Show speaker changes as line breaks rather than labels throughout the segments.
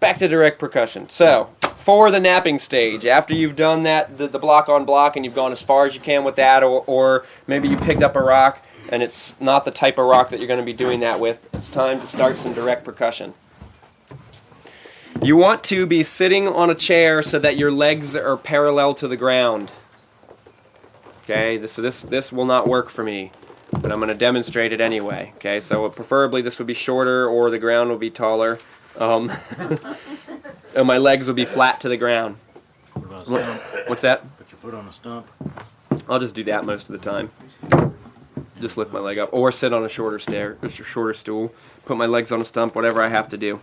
back to direct percussion. So, for the napping stage, after you've done that, the block on block, and you've gone as far as you can with that, or maybe you picked up a rock, and it's not the type of rock that you're going to be doing that with, it's time to start some direct percussion. You want to be sitting on a chair so that your legs are parallel to the ground. Okay, so this will not work for me, but I'm going to demonstrate it anyway. Okay, so preferably this would be shorter or the ground will be taller. And my legs will be flat to the ground.
What about a stump?
What's that?
Put your foot on a stump.
I'll just do that most of the time. Just lift my leg up, or sit on a shorter stool. Put my legs on a stump, whatever I have to do.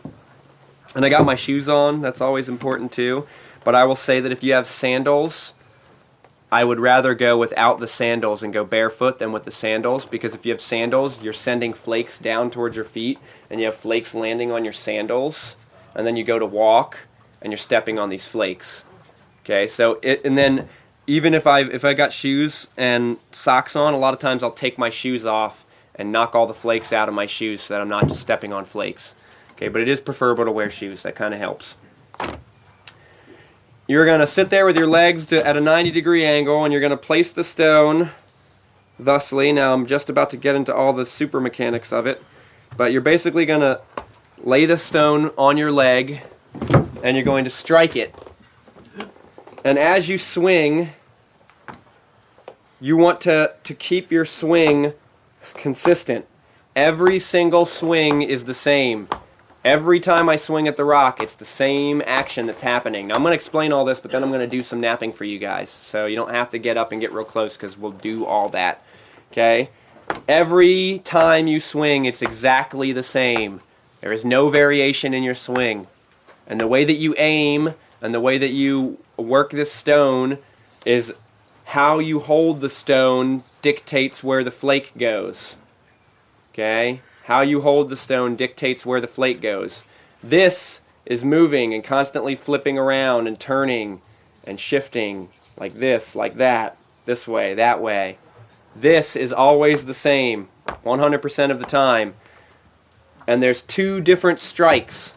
And I got my shoes on. That's always important too. But I will say that if you have sandals, I would rather go without the sandals and go barefoot than with the sandals, because if you have sandals, you're sending flakes down towards your feet, and you have flakes landing on your sandals, and then you go to walk, and you're stepping on these flakes. Okay, so and then even if I got shoes and socks on, a lot of times I'll take my shoes off and knock all the flakes out of my shoes so that I'm not just stepping on flakes. Okay, but it is preferable to wear shoes. That kind of helps. You're going to sit there with your legs at a 90-degree angle, and you're going to place the stone thusly. Now, I'm just about to get into all the super mechanics of it, but you're basically going to lay the stone on your leg, and you're going to strike it. And as you swing, you want to keep your swing consistent. Every single swing is the same. Every time I swing at the rock, it's the same action that's happening. Now, I'm going to explain all this, but then I'm going to do some napping for you guys. So you don't have to get up and get real close, because we'll do all that. Okay? Every time you swing, it's exactly the same. There is no variation in your swing. And the way that you aim and the way that you work this stone is how you hold the stone dictates where the flake goes. Okay? How you hold the stone dictates where the flake goes. This is moving and constantly flipping around and turning and shifting like this, like that, this way, that way. This is always the same 100% of the time. And there's two different strikes.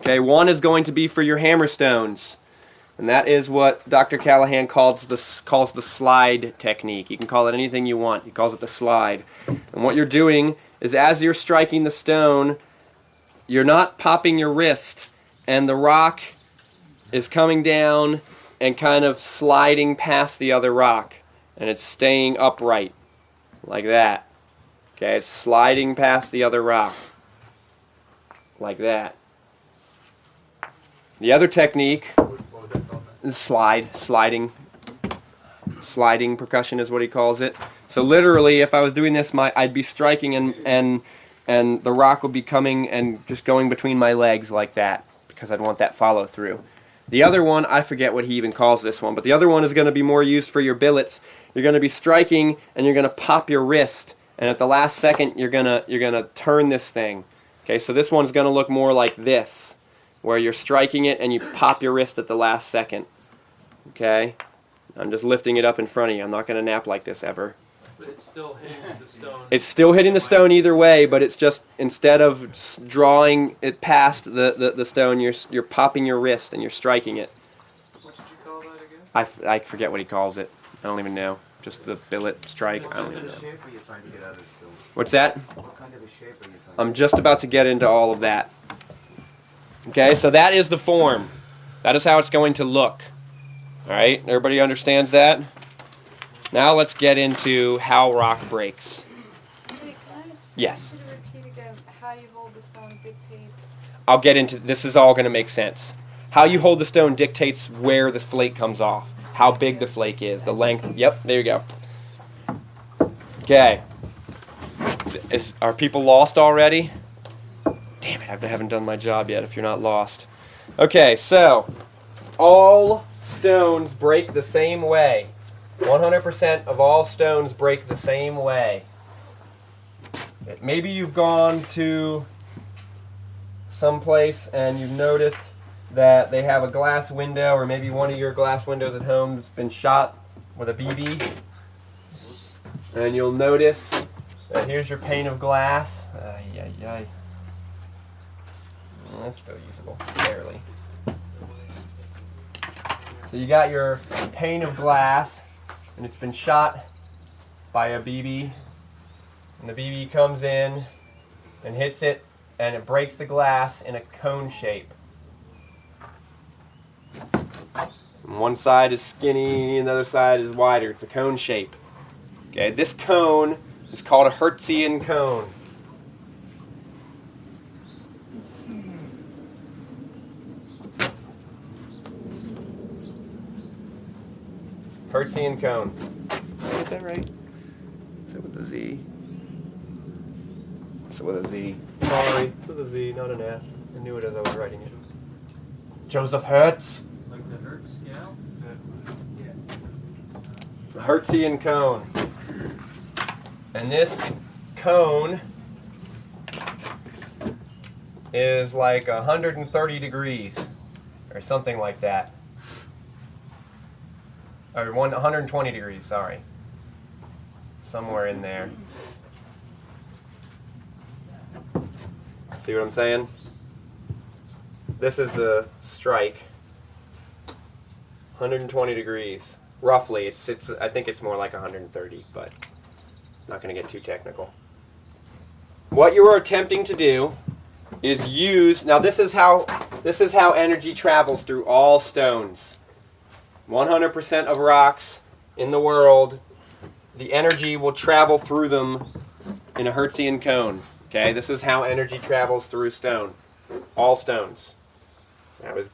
Okay, one is going to be for your hammer stones. And that is what Dr. Callahan calls the slide technique. You can call it anything you want. He calls it the slide. And what you're doing is, as you're striking the stone, you're not popping your wrist, and the rock is coming down and kind of sliding past the other rock. And it's staying upright, like that. Okay, it's sliding past the other rock, like that. The other technique is sliding percussion is what he calls it. So literally, if I was doing this, I'd be striking and the rock would be coming and just going between my legs like that, because I'd want that follow through. The other one, I forget what he even calls this one, but the other one is going to be more used for your billets. You're going to be striking and you're going to pop your wrist, and at the last second you're going to turn this thing. Okay, so this one's going to look more like this, where you're striking it and you pop your wrist at the last second. Okay? I'm just lifting it up in front of you. I'm not going to nap like this ever.
But it's still hitting the stone.
It's still hitting the stone either way, but it's just, instead of drawing it past the stone, you're popping your wrist and you're striking it.
What did you call that again?
I forget what he calls it. I don't even know. Just the billet strike. I don't even know.
Shape are you trying to get out of the stone?
What's that?
What kind of a shape are you trying to
I'm just about to get into all of that. Okay, so that is the form. That is how it's going to look. All right, everybody understands that? Now let's get into how rock breaks.
Wait, can I
Yes.
repeat again how you hold the stone dictates?
I'll get into, this is all going to make sense. How you hold the stone dictates where the flake comes off. How big the flake is, the length. Yep, there you go. Okay. Are people lost already? Damn it, I haven't done my job yet if you're not lost. Okay, so all stones break the same way. 100% of all stones break the same way. Maybe you've gone to some place and you've noticed that they have a glass window, or maybe one of your glass windows at home has been shot with a BB. And you'll notice that here's your pane of glass. That's still usable, barely. So you got your pane of glass, and it's been shot by a BB, and the BB comes in and hits it, and it breaks the glass in a cone shape. And one side is skinny, and the other side is wider. It's a cone shape. Okay, this cone is called a Hertzian cone. Hertzian cone. Did I get that right? Is it with a Z? Is it with a Z? Sorry, it's with a Z, not an S. I knew it as I was writing it. Joseph Hertz.
Like the Hertz scale?
The Hertzian cone. And this cone is like 130 degrees or something like that. Or 120 degrees, sorry. Somewhere in there. See what I'm saying? This is the strike. 120 degrees. Roughly, I think it's more like 130, but not going to get too technical. What you are attempting to do is use, now this is how energy travels through all stones. 100% of rocks in the world, the energy will travel through them in a Hertzian cone. Okay, this is how energy travels through stone. All stones. I was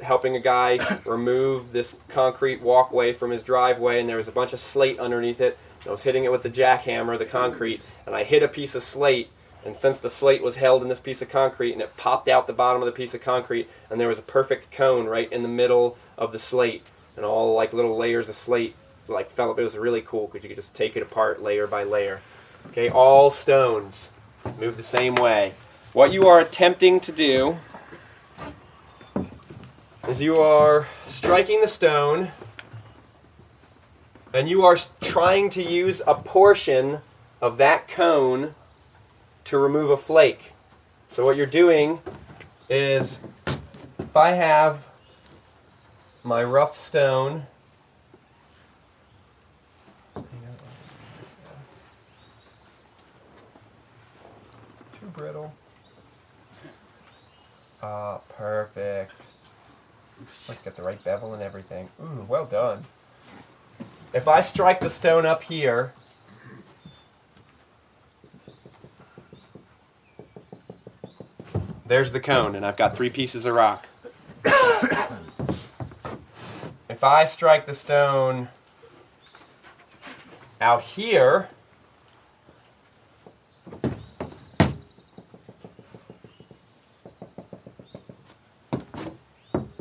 helping a guy remove this concrete walkway from his driveway, and there was a bunch of slate underneath it. I was hitting it with the jackhammer, the concrete, and I hit a piece of slate, and since the slate was held in this piece of concrete, and it popped out the bottom of the piece of concrete, and there was a perfect cone right in the middle of the slate, and all like little layers of slate like fell up. It was really cool because you could just take it apart layer by layer. Okay, all stones move the same way. What you are attempting to do is you are striking the stone, and you are trying to use a portion of that cone to remove a flake. So what you're doing is, if I have my rough stone, too brittle. Ah, perfect. Let's get the right bevel and everything. Ooh, well done. If I strike the stone up here, there's the cone, and I've got 3 pieces of rock. If I strike the stone out here,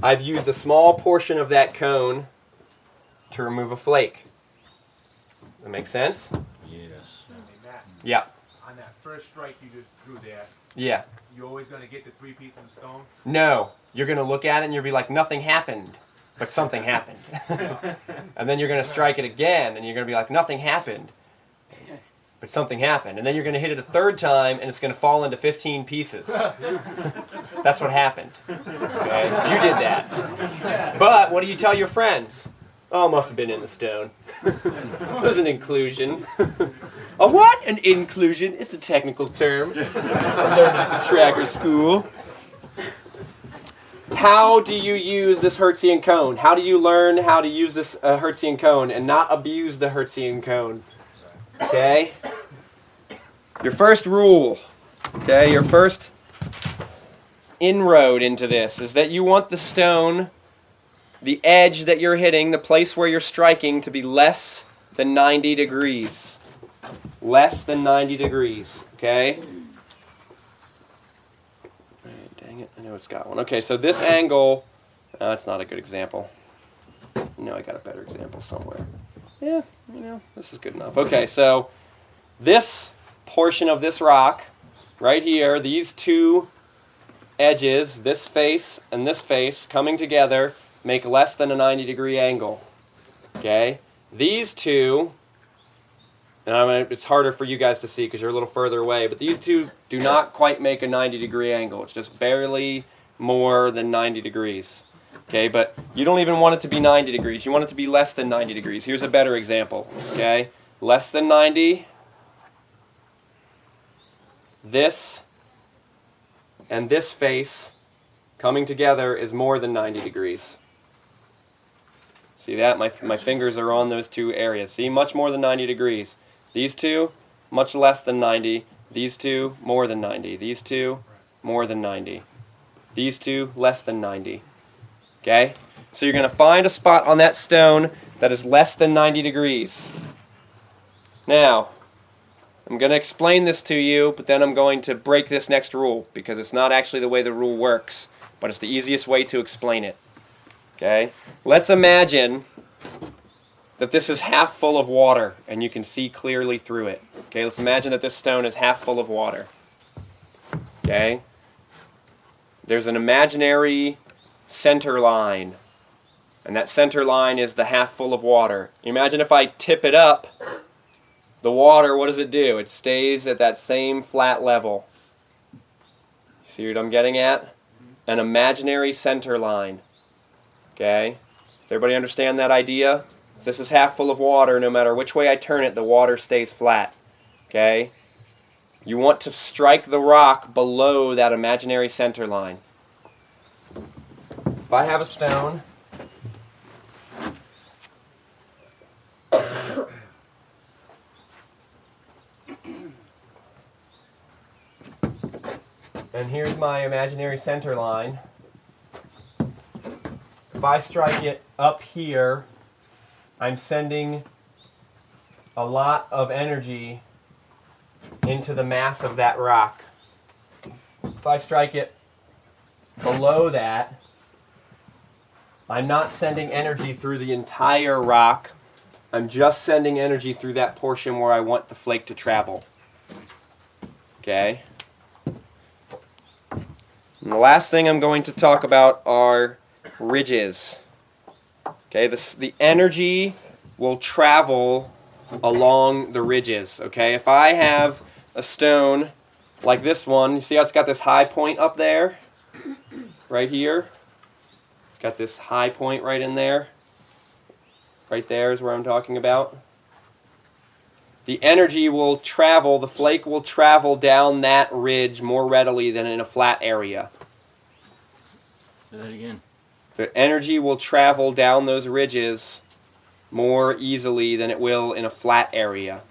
I've used a small portion of that cone to remove a flake. That make sense?
Yes.
Yeah.
On that first strike you just threw there,
Yeah.
you're always going to get the 3 pieces of stone?
No. You're going to look at it and you'll be like, nothing happened. But something happened. And then you're going to strike it again and you're going to be like, nothing happened. But something happened. And then you're going to hit it a 3rd time and it's going to fall into 15 pieces. That's what happened. Okay? You did that. But what do you tell your friends? Oh, must have been in the stone. It was an inclusion. A what? An inclusion? It's a technical term. I learned it at the tracker school. How do you use this Hertzian cone? How do you learn how to use this Hertzian cone and not abuse the Hertzian cone? Okay? Your first rule, okay, your first inroad into this is that you want the stone, the edge that you're hitting, the place where you're striking, to be less than 90 degrees. Less than 90 degrees, okay? Dang it, I know it's got one. Okay, so this angle, that's not a good example. No, I got a better example somewhere. Yeah, you know, this is good enough. Okay, so this portion of this rock, right here, these 2 edges, this face and this face, coming together, make less than a 90-degree angle. Okay? These 2 And it's harder for you guys to see because you're a little further away, but these two do not quite make a 90-degree angle. It's just barely more than 90 degrees. Okay, but you don't even want it to be 90 degrees. You want it to be less than 90 degrees. Here's a better example. Okay, less than 90. This and this face coming together is more than 90 degrees. See that? My fingers are on those two areas. See, much more than 90 degrees. These two, much less than 90. These two, more than 90. These two, more than 90. These two, less than 90. Okay? So you're going to find a spot on that stone that is less than 90 degrees. Now, I'm going to explain this to you, but then I'm going to break this next rule because it's not actually the way the rule works, but it's the easiest way to explain it. Okay? Let's imagine that this is half full of water and you can see clearly through it. Okay, let's imagine that this stone is half full of water. Okay? There's an imaginary center line, and that center line is the half full of water. Imagine if I tip it up, the water, what does it do? It stays at that same flat level. See what I'm getting at? An imaginary center line. Okay? Does everybody understand that idea? If this is half full of water, no matter which way I turn it, the water stays flat. Okay? You want to strike the rock below that imaginary center line. If I have a stone, and here's my imaginary center line. If I strike it up here, I'm sending a lot of energy into the mass of that rock. If I strike it below that, I'm not sending energy through the entire rock. I'm just sending energy through that portion where I want the flake to travel. Okay? And the last thing I'm going to talk about are ridges. Okay, the energy will travel along the ridges. Okay, if I have a stone like this one, you see how it's got this high point up there? Right here? It's got this high point right in there. Right there is where I'm talking about. The energy will travel, the flake will travel down that ridge more readily than in a flat area.
Say that again.
The energy will travel down those ridges more easily than it will in a flat area.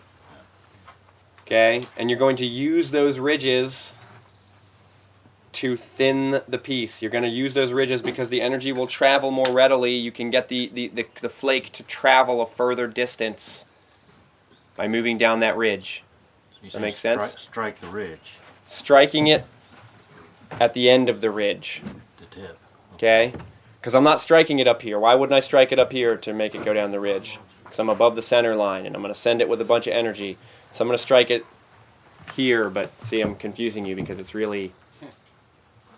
Okay? And you're going to use those ridges to thin the piece. You're going to use those ridges because the energy will travel more readily. You can get the flake to travel a further distance by moving down that ridge. Does that make sense?
Strike the ridge.
Striking it at the end of the ridge.
The tip.
Okay? Because I'm not striking it up here. Why wouldn't I strike it up here to make it go down the ridge? Because I'm above the center line and I'm going to send it with a bunch of energy. So I'm going to strike it here, but see, I'm confusing you because it's really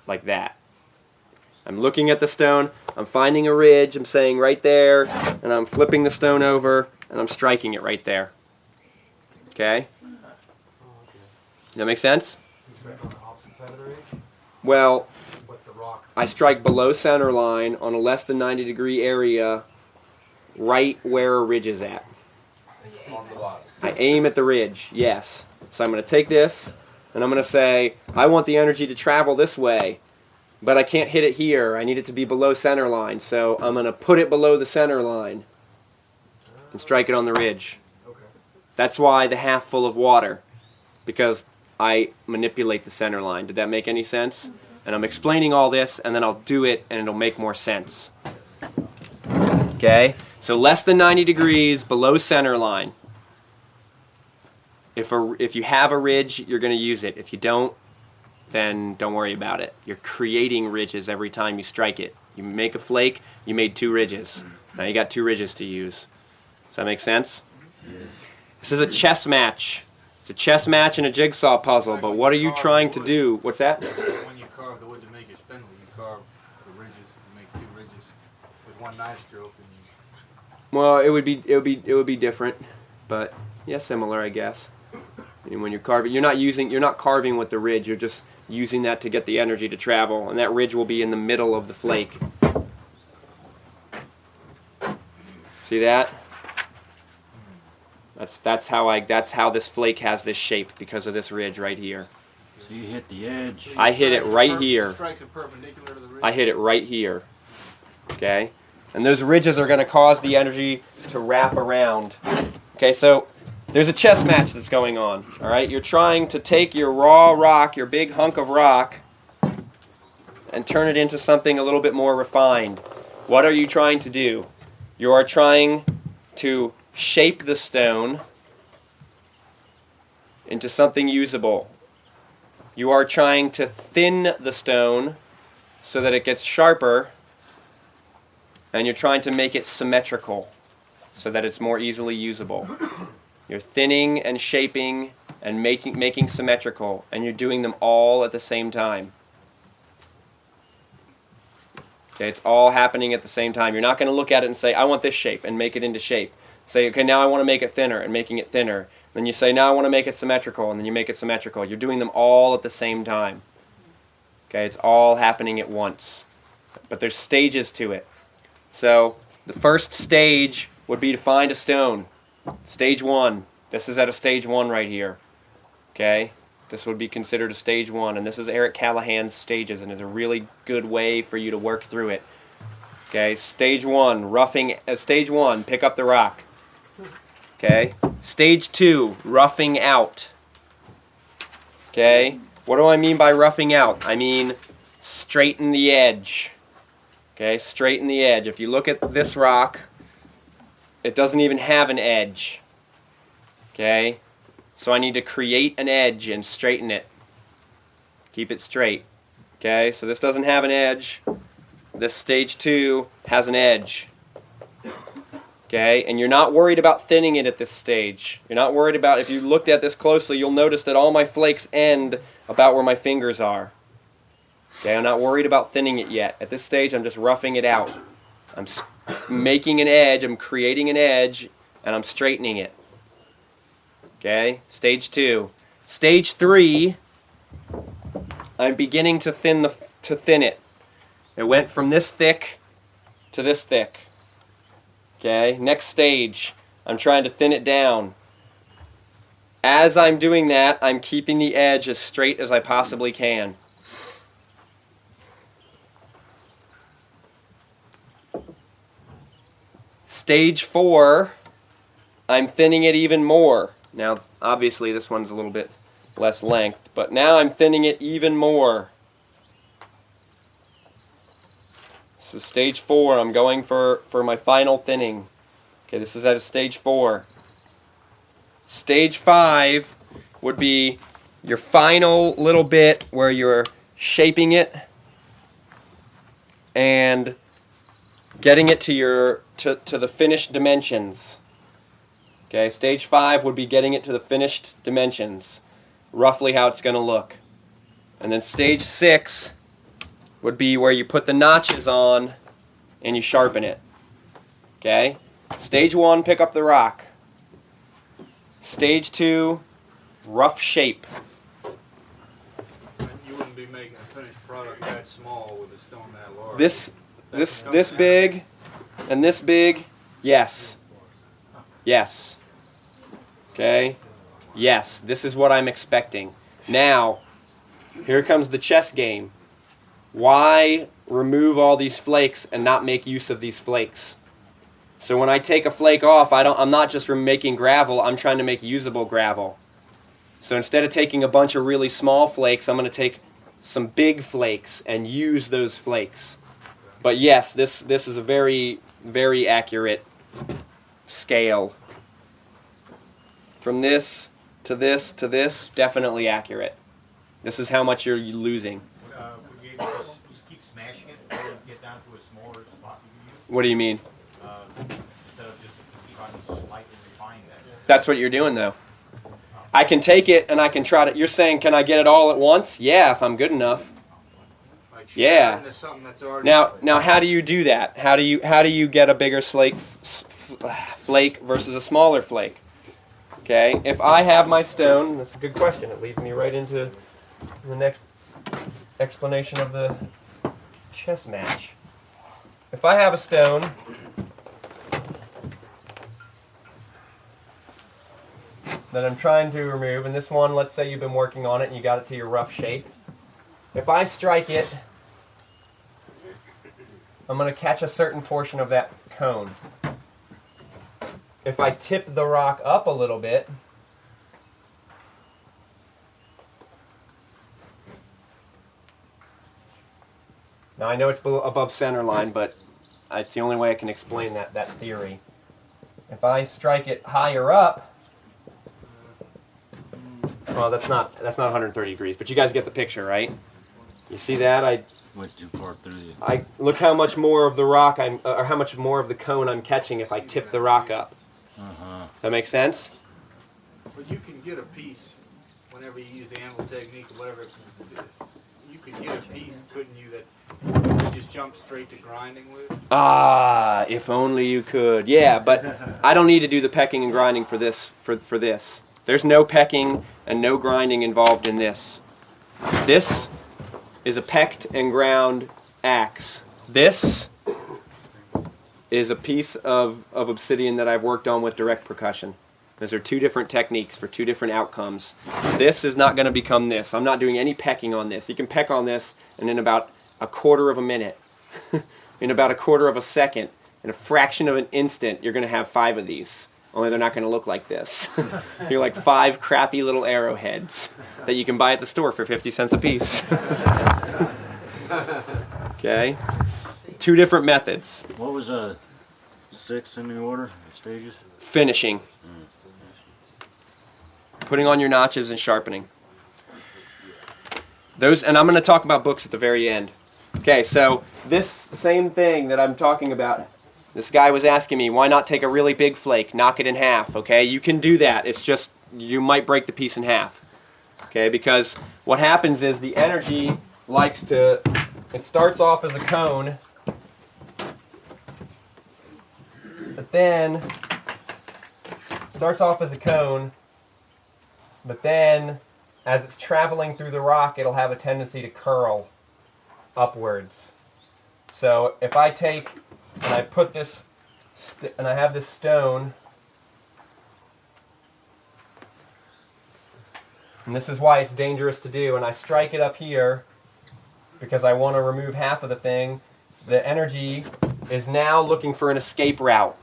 like that. I'm looking at the stone, I'm finding a ridge, I'm saying right there, and I'm flipping the stone over, and I'm striking it right there. Okay? Does that make sense?
Strike on the opposite side of the ridge
Well,
with the rock.
I strike below center line on a less than 90 degree area right where a ridge is at.
On the bottom.
I aim at the ridge, yes. So I'm going to take this, and I'm going to say, I want the energy to travel this way, but I can't hit it here. I need it to be below center line, so I'm going to put it below the center line and strike it on the ridge.
Okay.
That's why the half full of water, because I manipulate the center line. Did that make any sense? And I'm explaining all this, and then I'll do it, and it'll make more sense. Okay? So less than 90 degrees below center line. If you have a ridge, you're going to use it. If you don't, then don't worry about it. You're creating ridges every time you strike it. You make a flake, you made 2 ridges. Now you got 2 ridges to use. Does that make sense? This is a chess match. It's a chess match and a jigsaw puzzle, but what are you trying to do? What's that?
When you carve the wood to make it spindle, you carve the ridges, you make 2 ridges with one knife stroke. And
Well, it would be different. but yeah, similar, I guess. And when you're carving, you're not carving with the ridge. You're just using that to get the energy to travel, and that ridge will be in the middle of the flake. See that? That's how this flake has this shape, because of this ridge right here.
So you hit the edge.
I hit it right here.
Strikes it perpendicular to the ridge.
I hit it right here. Okay? And those ridges are going to cause the energy to wrap around. Okay, so there's a chess match that's going on. All right? You're trying to take your raw rock, your big hunk of rock, and turn it into something a little bit more refined. What are you trying to do? You are trying to shape the stone into something usable. You are trying to thin the stone so that it gets sharper, and you're trying to make it symmetrical so that it's more easily usable. You're thinning and shaping and making symmetrical, and you're doing them all at the same time. Okay, it's all happening at the same time. You're not going to look at it and say, I want this shape, and make it into shape. Say, okay, now I want to make it thinner, and making it thinner. Then you say, now I want to make it symmetrical, and then you make it symmetrical. You're doing them all at the same time. Okay, it's all happening at once. But there's stages to it. So the first stage would be to find a stone. Stage 1. This is at a stage 1 right here. Okay? This would be considered a stage 1, and this is Eric Callahan's stages, and it's a really good way for you to work through it. Okay, stage 1, stage 1, pick up the rock. Okay, stage 2, roughing out. Okay, what do I mean by roughing out? I mean straighten the edge. Okay, straighten the edge. If you look at this rock, it doesn't even have an edge. Okay, so I need to create an edge and straighten it. Keep it straight. Okay, so this doesn't have an edge. This stage 2 has an edge. Okay, and you're not worried about thinning it at this stage. You're not worried about, if you looked at this closely, you'll notice that all my flakes end about where my fingers are. Okay, I'm not worried about thinning it yet. At this stage, I'm just roughing it out. I'm making an edge, I'm creating an edge, and I'm straightening it. Okay, stage 2. Stage 3, I'm beginning to thin it. It went from this thick to this thick. Okay, next stage, I'm trying to thin it down. As I'm doing that, I'm keeping the edge as straight as I possibly can. Stage 4, I'm thinning it even more. Now, obviously this one's a little bit less length, but now I'm thinning it even more. This is stage 4. I'm going for my final thinning. Okay, this is at a stage 4. Stage 5 would be your final little bit where you're shaping it and getting it to the finished dimensions. Okay, stage 5 would be getting it to the finished dimensions, roughly how it's going to look. And then stage 6 would be where you put the notches on and you sharpen it. Okay? Stage 1, pick up the rock. Stage 2, rough shape.
You wouldn't be making a finished product that small with a stone that large.
This big and this big, yes. Yes. Okay? Yes, this is what I'm expecting. Now, here comes the chess game. Why remove all these flakes and not make use of these flakes? So when I take a flake off, I'm not just making gravel, I'm trying to make usable gravel. So instead of taking a bunch of really small flakes, I'm going to take some big flakes and use those flakes. But yes, this is a very, very accurate scale. From this to this to this, definitely accurate. This is how much you're losing.
Would you just keep smashing it until you get down to a smaller spot you can use?
What do you mean?
Instead of just keep on slightly refining that.
That's what you're doing, though. I can take it and I can try to. You're saying, can I get it all at once? Yeah, if I'm good enough.
Like
Yeah.
into something that's already
Now, how do you do that? How do you get a bigger flake versus a smaller flake? Okay, if I have my stone, that's a good question. It leads me right into the next explanation of the chess match. If I have a stone that I'm trying to remove, and this one, let's say you've been working on it and you got it to your rough shape. If I strike it, I'm going to catch a certain portion of that cone. If I tip the rock up a little bit, now I know it's above center line, but it's the only way I can explain that theory. If I strike it higher up, well, that's not 130 degrees, but you guys get the picture, right? You see that? I
Went too far through you.
look how much more of the rock or how much more of the cone I'm catching if I tip the rock up. Does that make sense?
But you can get a piece whenever you use the anvil technique or whatever. You could get a piece, couldn't you, that you just jump straight to grinding with?
Ah, if only you could. Yeah, but I don't need to do the pecking and grinding for this. For this, there's no pecking and no grinding involved in this. This is a pecked and ground axe. This is a piece of obsidian that I've worked on with direct percussion. Those are two different techniques for two different outcomes. This is not going to become this. I'm not doing any pecking on this. You can peck on this, and in about a quarter of a minute, in about a quarter of a second, in a fraction of an instant, you're going to have 5 of these. Only they're not going to look like this. You're like 5 crappy little arrowheads that you can buy at the store for 50 cents a piece. Okay? 2 different methods.
What was 6 in the order of stages?
Finishing. Putting on your notches and sharpening. Those, and I'm going to talk about books at the very end. Okay, so this same thing that I'm talking about, this guy was asking me, why not take a really big flake, knock it in half, okay? You can do that. It's just, you might break the piece in half. Okay, because what happens is the energy likes to, it starts off as a cone, but then, starts off as a cone, but then, as it's traveling through the rock, it'll have a tendency to curl upwards. So if I take and I put this, and I have this stone, and this is why it's dangerous to do, and I strike it up here because I want to remove half of the thing, the energy is now looking for an escape route.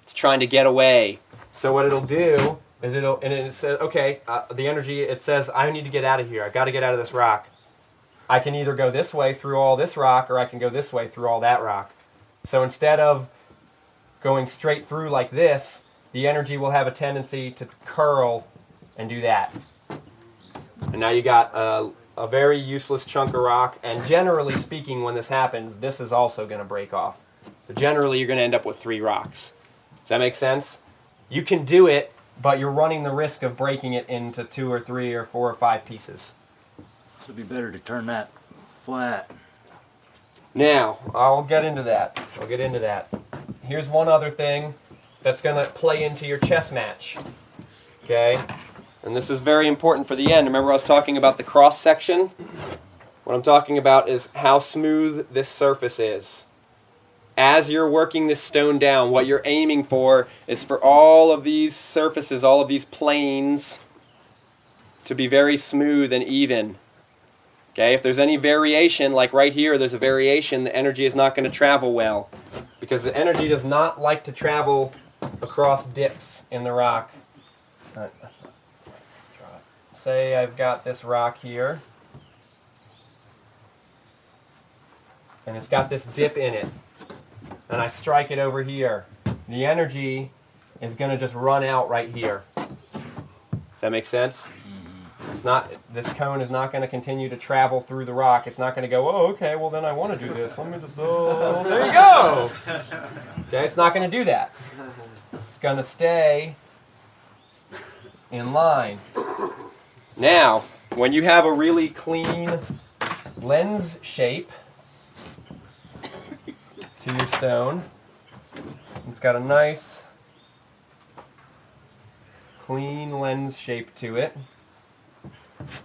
It's trying to get away. So what it'll do is it says, okay, the energy, it says, I need to get out of here. I got to get out of this rock. I can either go this way through all this rock, or I can go this way through all that rock. So instead of going straight through like this, the energy will have a tendency to curl and do that. And now you got a very useless chunk of rock, and generally speaking, when this happens, this is also going to break off. But generally, you're going to end up with 3 rocks. Does that make sense? You can do it, but you're running the risk of breaking it into 2 or 3 or 4 or 5 pieces.
So it'd be better to turn that flat.
Now, I'll get into that. Here's one other thing that's going to play into your chess match. Okay? And this is very important for the end. Remember I was talking about the cross section? What I'm talking about is how smooth this surface is. As you're working this stone down, what you're aiming for is for all of these surfaces, all of these planes, to be very smooth and even. Okay, if there's any variation, like right here, there's a variation, the energy is not going to travel well. Because the energy does not like to travel across dips in the rock. Say I've got this rock here, and it's got this dip in it, and I strike it over here. The energy is going to just run out right here. Does that make sense? It's not, this cone is not going to continue to travel through the rock. It's not going to go, oh, okay, well then I want to do this. Let me just, oh, there you go. Okay, it's not going to do that. It's going to stay in line. Now, when you have a really clean lens shape to your stone, it's got a nice clean lens shape to it,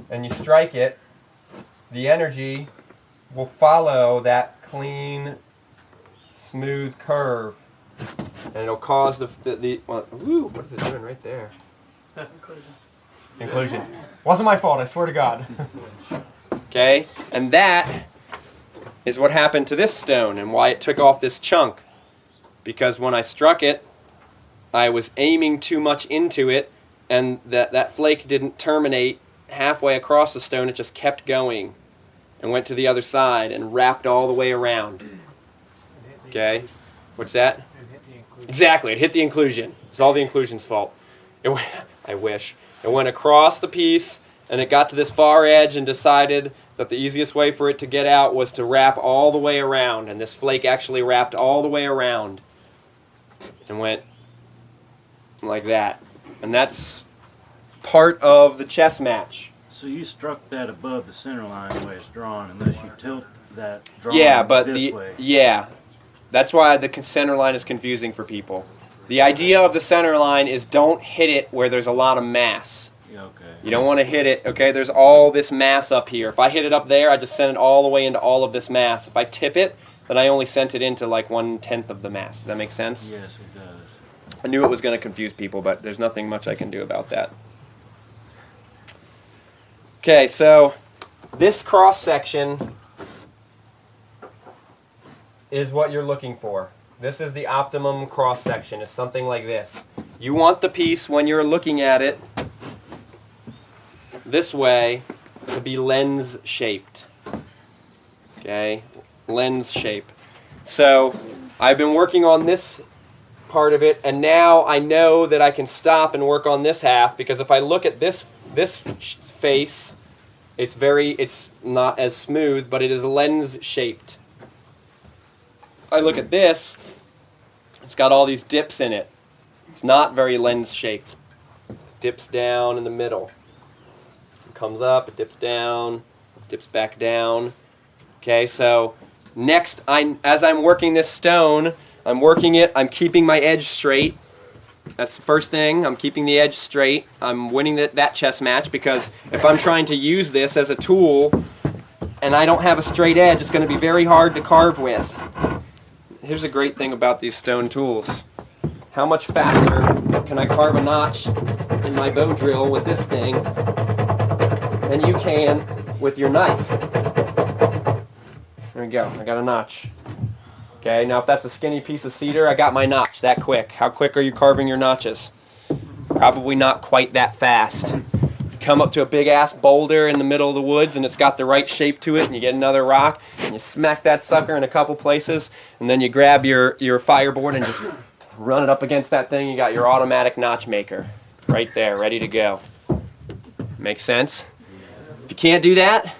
and you strike it, the energy will follow that clean, smooth curve, and it'll cause well, ooh, what is it doing right there? Inclusion. Wasn't my fault, I swear to God. Okay, and that is what happened to this stone and why it took off this chunk. Because when I struck it, I was aiming too much into it, and that flake didn't terminate halfway across the stone. It just kept going and went to the other side and wrapped all the way around. Okay, what's that? Exactly, it hit the inclusion. It's all the inclusion's fault. I wish. It went across the piece, and it got to this far edge and decided that the easiest way for it to get out was to wrap all the way around, and this flake actually wrapped all the way around and went like that. And that's part of the chess match.
So you struck that above the center line the way it's drawn, unless you tilt that drawing this way.
Yeah, that's why the center line is confusing for people. The idea of the center line is don't hit it where there's a lot of mass.
Yeah, okay.
You don't want to hit it, okay? There's all this mass up here. If I hit it up there, I just send it all the way into all of this mass. If I tip it, then I only sent it into like 1/10 of the mass. Does that make sense?
Yes, it does.
I knew it was going to confuse people, but there's nothing much I can do about that. Okay, so this cross section is what you're looking for. This is the optimum cross section. It's something like this. You want the piece, when you're looking at it this way, to be lens shaped. Okay, lens shape. So I've been working on this part of it, and now I know that I can stop and work on this half, because if I look at this face, it's not as smooth, but it is lens shaped. I look at this, it's got all these dips in it. It's not very lens shaped. It dips down in the middle. It comes up, it dips down, dips back down. Okay, so next, as I'm working this stone, I'm working it, I'm keeping my edge straight. That's the first thing, I'm keeping the edge straight. I'm winning that chess match, because if I'm trying to use this as a tool and I don't have a straight edge, it's going to be very hard to carve with. Here's a great thing about these stone tools. How much faster can I carve a notch in my bow drill with this thing than you can with your knife? There we go, I got a notch. Okay, now if that's a skinny piece of cedar, I got my notch that quick. How quick are you carving your notches? Probably not quite that fast. Come up to a big ass boulder in the middle of the woods and it's got the right shape to it, and you get another rock and you smack that sucker in a couple places, and then you grab your fireboard and just run it up against that thing. You got your automatic notch maker right there, ready to go. Make sense? If you can't do that,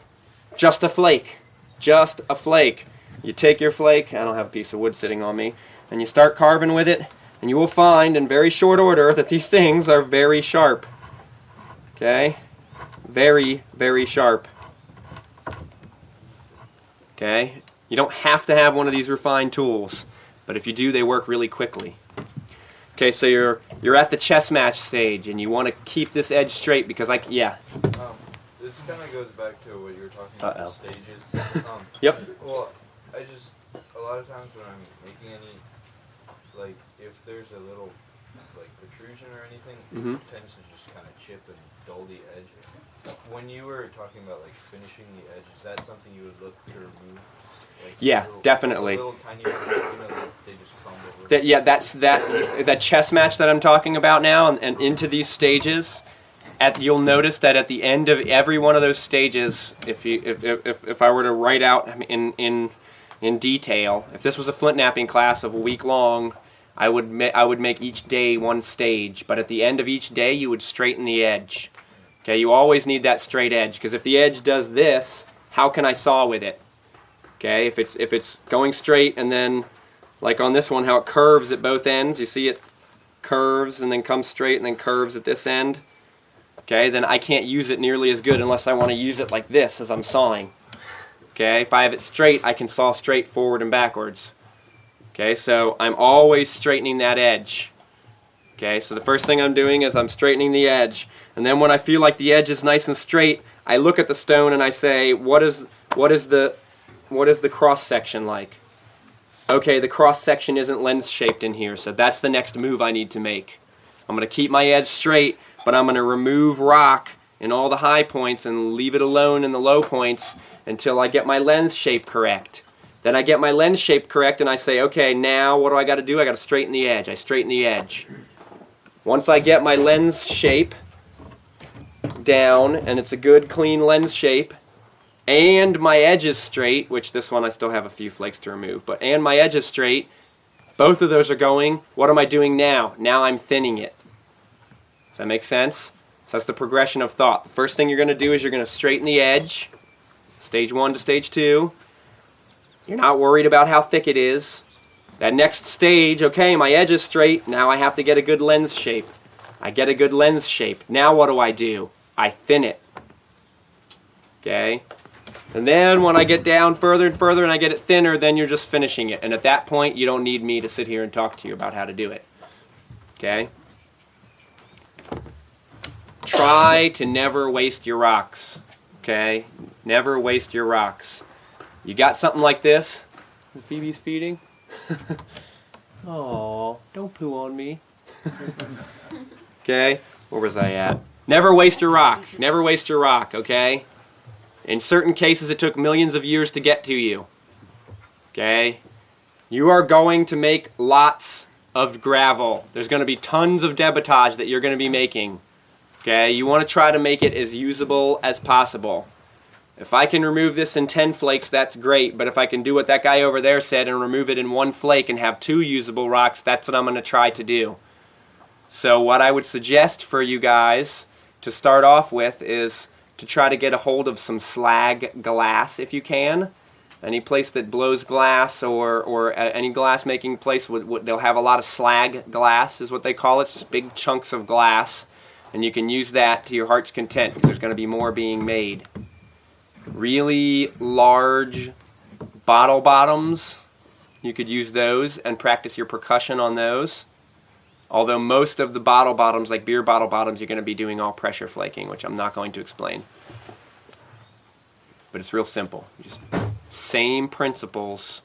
just a flake. Just a flake. You take your flake, I don't have a piece of wood sitting on me, and you start carving with it, and you will find in very short order that these things are very sharp. Okay? Very, very sharp. Okay? You don't have to have one of these refined tools, but if you do, they work really quickly. Okay, so you're at the chess match stage, and you want to keep this edge straight because
This kind of goes back to what you were talking about, the stages.
Yep.
Well, a lot of times when I'm making any, like, if there's a little, like, protrusion or anything, it tends to just kind of chip and dull the edge. When you were talking about, like, finishing the edge, is that something you would look to remove? Like,
Yeah, definitely.
Little tiny, they just crumble.
Yeah, that's that chess match that I'm talking about now, and into these stages. You'll notice that at the end of every one of those stages, if I were to write out in detail, if this was a flint knapping class of a week long, I would make each day one stage. But at the end of each day, you would straighten the edge. Okay, you always need that straight edge, because if the edge does this, how can I saw with it? Okay, if it's going straight and then, like on this one, how it curves at both ends, you see it curves and then comes straight and then curves at this end. Okay, then I can't use it nearly as good unless I want to use it like this as I'm sawing. Okay, if I have it straight, I can saw straight forward and backwards. Okay, so I'm always straightening that edge. Okay, so the first thing I'm doing is I'm straightening the edge. And then when I feel like the edge is nice and straight, I look at the stone and I say, what is the cross section like? Okay, the cross section isn't lens shaped in here, so that's the next move I need to make. I'm going to keep my edge straight, but I'm going to remove rock in all the high points and leave it alone in the low points until I get my lens shape correct. Then I get my lens shape correct and I say, okay, now what do I got to do? I got to straighten the edge. I straighten the edge. Once I get my lens shape down, and it's a good clean lens shape, and my edge is straight, which this one I still have a few flakes to remove, and my edge is straight, both of those are going, what am I doing now? Now I'm thinning it. Does that make sense? So that's the progression of thought. The first thing you're going to do is you're going to straighten the edge, stage 1 to stage 2. You're not worried about how thick it is. That next stage, okay, my edge is straight, now I have to get a good lens shape. I get a good lens shape. Now what do? I thin it. Okay? And then when I get down further and further and I get it thinner, then you're just finishing it. And at that point, you don't need me to sit here and talk to you about how to do it. Okay? Try to never waste your rocks. Okay? Never waste your rocks. You got something like this? Phoebe's feeding? Oh, don't poo on me. Okay, where was I at? Never waste your rock. Never waste your rock, okay? In certain cases, it took millions of years to get to you. Okay? You are going to make lots of gravel. There's going to be tons of debitage that you're going to be making. Okay? You want to try to make it as usable as possible. If I can remove this in 10 flakes, that's great. But if I can do what that guy over there said and remove it in 1 flake and have 2 usable rocks, that's what I'm going to try to do. So what I would suggest for you guys to start off with is to try to get a hold of some slag glass if you can. Any place that blows glass or any glass making place, they'll have a lot of slag glass is what they call it. It's just big chunks of glass. And you can use that to your heart's content because there's going to be more being made. Really large bottle bottoms, you could use those and practice your percussion on those. Although most of the bottle bottoms, like beer bottle bottoms, you're going to be doing all pressure flaking, which I'm not going to explain. But it's real simple. Just same principles,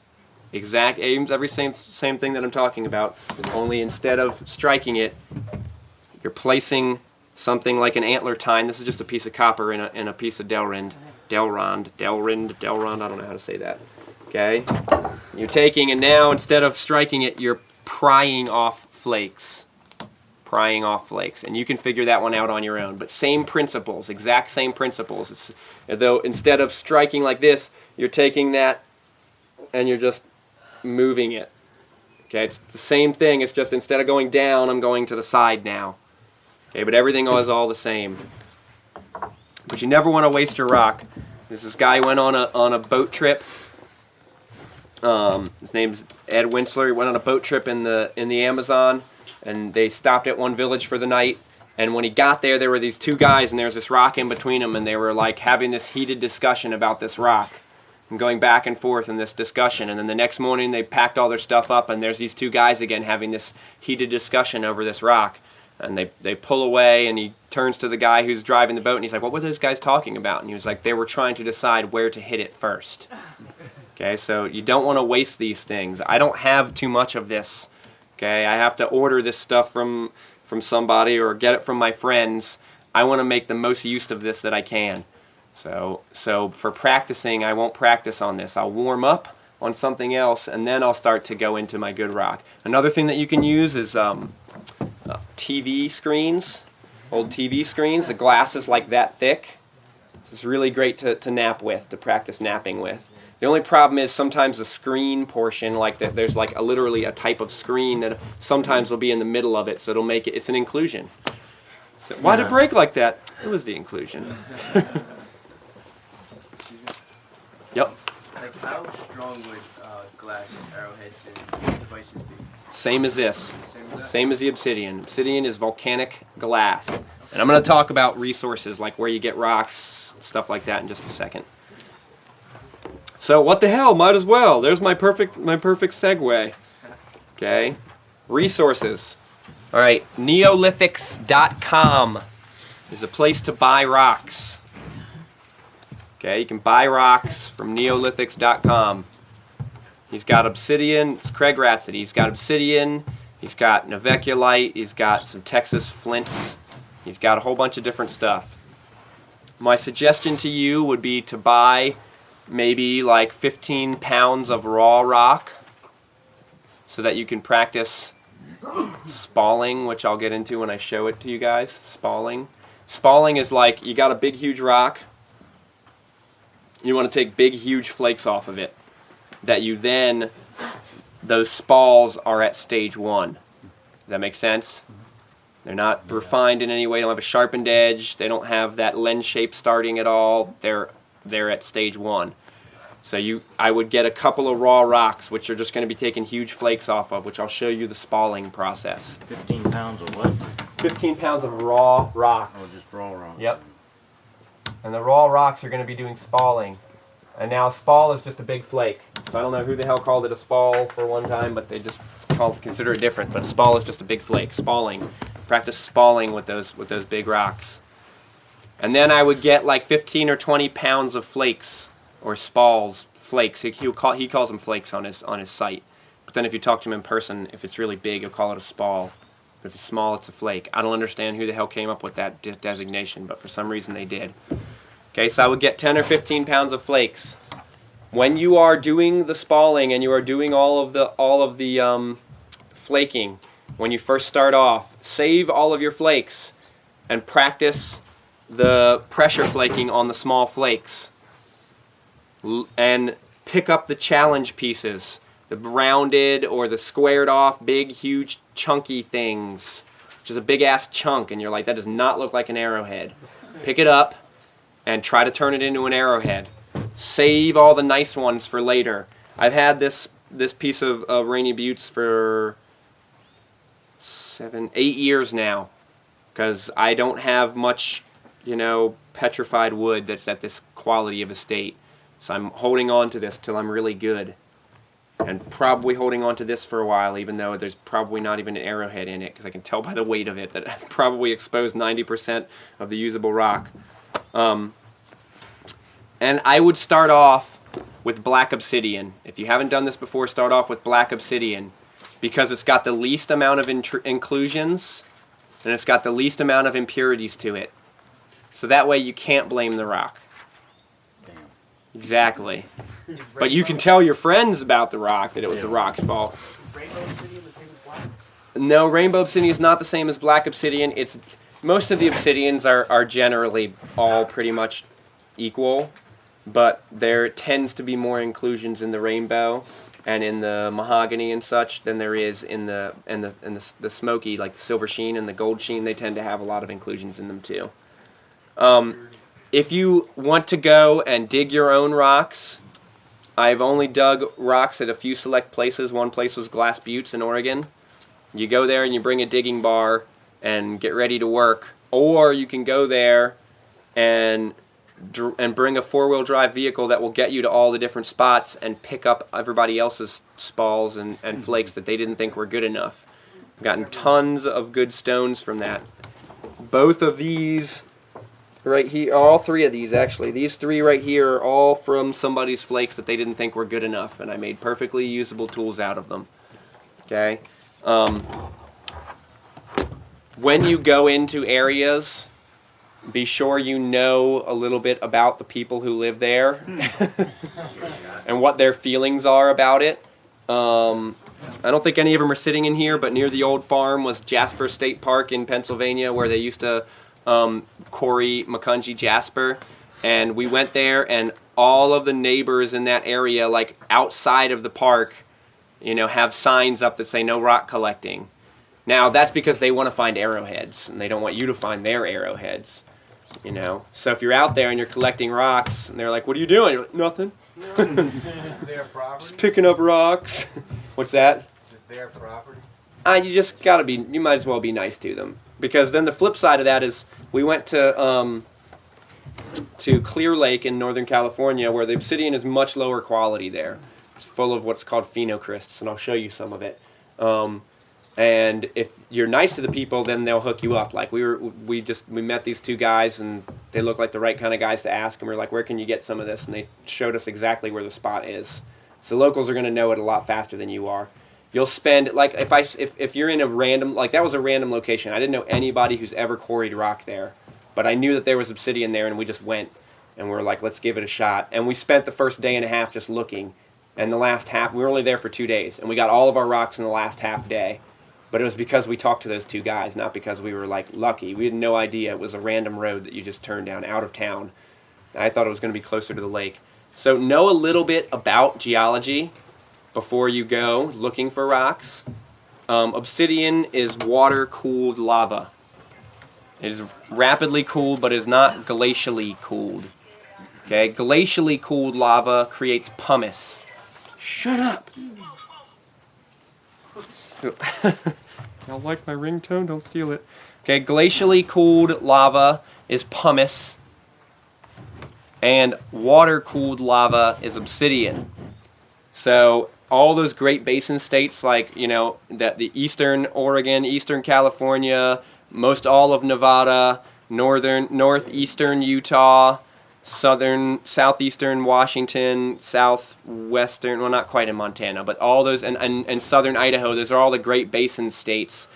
exact aims, every same thing that I'm talking about. Only instead of striking it, you're placing something like an antler tine. This is just a piece of copper in a piece of Delrind, I don't know how to say that. Okay? You're taking, and now instead of striking it, you're prying off flakes. Prying off flakes. And you can figure that one out on your own. But same principles, exact same principles. Though instead of striking like this, you're taking that and you're just moving it. Okay? It's the same thing, it's just instead of going down, I'm going to the side now. Okay, but everything is all the same. But you never want to waste your rock. There's this guy who went on a boat trip. His name's Ed Winsler. He went on a boat trip in the Amazon, and they stopped at one village for the night. And when he got there, there were these 2 guys, and there was this rock in between them, and they were like having this heated discussion about this rock, and going back and forth in this discussion. And then the next morning, they packed all their stuff up, and there's these 2 guys again having this heated discussion over this rock. And they pull away, and he turns to the guy who's driving the boat, and he's like, what were those guys talking about? And he was like, they were trying to decide where to hit it first. Okay, so you don't want to waste these things. I don't have too much of this. Okay, I have to order this stuff from somebody or get it from my friends. I want to make the most use of this that I can. So for practicing, I won't practice on this. I'll warm up on something else, and then I'll start to go into my good rock. Another thing that you can use is TV screens, old TV screens. The glass is like that thick. It's really great to nap with, to practice napping with. The only problem is sometimes the screen portion, like that, there's like literally a type of screen that sometimes will be in the middle of it, so it'll make it's an inclusion. So why did it break like that? It was the inclusion. Yep.
Like how strong would glass arrowheads and devices be?
Same as this.
Same as that?
Same as the obsidian. Obsidian is volcanic glass. And I'm going to talk about resources, like where you get rocks, stuff like that in just a second. So what the hell, might as well. There's my perfect segue. Okay. Resources. All right, Neolithics.com is a place to buy rocks. Okay, you can buy rocks from Neolithics.com. He's got obsidian. It's Craig Ratsity. He's got obsidian. He's got Novaculite. He's got some Texas flints. He's got a whole bunch of different stuff. My suggestion to you would be to buy maybe like 15 pounds of raw rock so that you can practice spalling, which I'll get into when I show it to you guys. Spalling. Spalling is like you got a big, huge rock. You want to take big, huge flakes off of it. That you then, those spalls are at stage 1. Does that make sense? They're not refined in any way. They don't have a sharpened edge. They don't have that lens shape starting at all. They're at stage 1. So I would get a couple of raw rocks, which are just going to be taking huge flakes off of, which I'll show you the spalling process.
15 pounds of what?
15 pounds of raw rocks.
Oh, just raw rock.
Yep. And the raw rocks are going to be doing spalling. And now spall is just a big flake. So I don't know who the hell called it a spall for one time, but they just consider it different. But a spall is just a big flake. Spalling. Practice spalling with those big rocks. And then I would get like 15 or 20 pounds of flakes. Or spalls, flakes. He calls them flakes on his site. But then if you talk to him in person, if it's really big, he'll call it a spall. If it's small, it's a flake. I don't understand who the hell came up with that designation, but for some reason they did. Okay, so I would get 10 or 15 pounds of flakes. When you are doing the spalling and you are doing all of the flaking, when you first start off, save all of your flakes and practice the pressure flaking on the small flakes. And pick up the challenge pieces, the rounded or the squared off, big, huge, chunky things, which is a big ass chunk, and you're like, that does not look like an arrowhead. Pick it up and try to turn it into an arrowhead. Save all the nice ones for later. I've had this piece of Rainy Buttes for 7, 8 years now, because I don't have much, petrified wood that's at this quality of a state. So I'm holding on to this till I'm really good. And probably holding on to this for a while, even though there's probably not even an arrowhead in it, because I can tell by the weight of it that I've probably exposed 90% of the usable rock. And I would start off with black obsidian. If you haven't done this before, start off with black obsidian, because it's got the least amount of inclusions, and it's got the least amount of impurities to it. So that way you can't blame the rock. Exactly. But you can tell your friends about the rock that it was the rock's fault.
Rainbow obsidian the same as black?
No, rainbow obsidian is not the same as black obsidian. Most of the obsidians are generally all pretty much equal, but there tends to be more inclusions in the rainbow and in the mahogany and such than there is in the smoky, like the silver sheen and the gold sheen. They tend to have a lot of inclusions in them too. If you want to go and dig your own rocks, I've only dug rocks at a few select places. One place was Glass Buttes in Oregon. You go there and you bring a digging bar and get ready to work. Or you can go there and bring a four-wheel drive vehicle that will get you to all the different spots and pick up everybody else's spalls and flakes that they didn't think were good enough. I've gotten tons of good stones from that. Both of these right here, all 3 of these actually, these 3 right here are all from somebody's flakes that they didn't think were good enough, and I made perfectly usable tools out of them. Okay? When you go into areas, be sure you know a little bit about the people who live there and what their feelings are about it. I don't think any of them are sitting in here, but near the old farm was Jasper State Park in Pennsylvania, where they used to quarry Macungie jasper, and we went there, and all of the neighbors in that area, like outside of the park, have signs up that say no rock collecting. Now that's because they want to find arrowheads, and they don't want you to find their arrowheads. So if you're out there and you're collecting rocks, and they're like, "What are you doing?" You're like, "Nothing."
Their property?
Just picking up rocks. What's that?
Is it their property?
You just gotta be. You might as well be nice to them, because then the flip side of that is we went to Clear Lake in Northern California, where the obsidian is much lower quality there. It's full of what's called phenocrysts, and I'll show you some of it. And if you're nice to the people, then they'll hook you up. Like we met these two guys, and they looked like the right kind of guys to ask. And we were like, where can you get some of this? And they showed us exactly where the spot is. So locals are going to know it a lot faster than you are. You'll spend, like, if you're in a random, like that was a random location. I didn't know anybody who's ever quarried rock there, but I knew that there was obsidian there, and we just went, and we were like, let's give it a shot. And we spent the first day and a half just looking, and the last half, we were only there for 2 days, and we got all of our rocks in the last half day. But it was because we talked to those two guys, not because we were, like, lucky. We had no idea it was a random road that you just turned down out of town. I thought it was going to be closer to the lake. So know a little bit about geology before you go looking for rocks. Obsidian is water-cooled lava. It is rapidly cooled, but is not glacially cooled. Okay, glacially cooled lava creates pumice. Shut up! Y'all like my ringtone? Don't steal it. Okay, glacially cooled lava is pumice, and water-cooled lava is obsidian. So all those Great Basin states, like, you know, that the eastern Oregon, eastern California, most all of Nevada, northeastern Utah, southeastern Washington, southwestern, well, not quite in Montana, but all those, and southern Idaho, those are all the Great Basin states.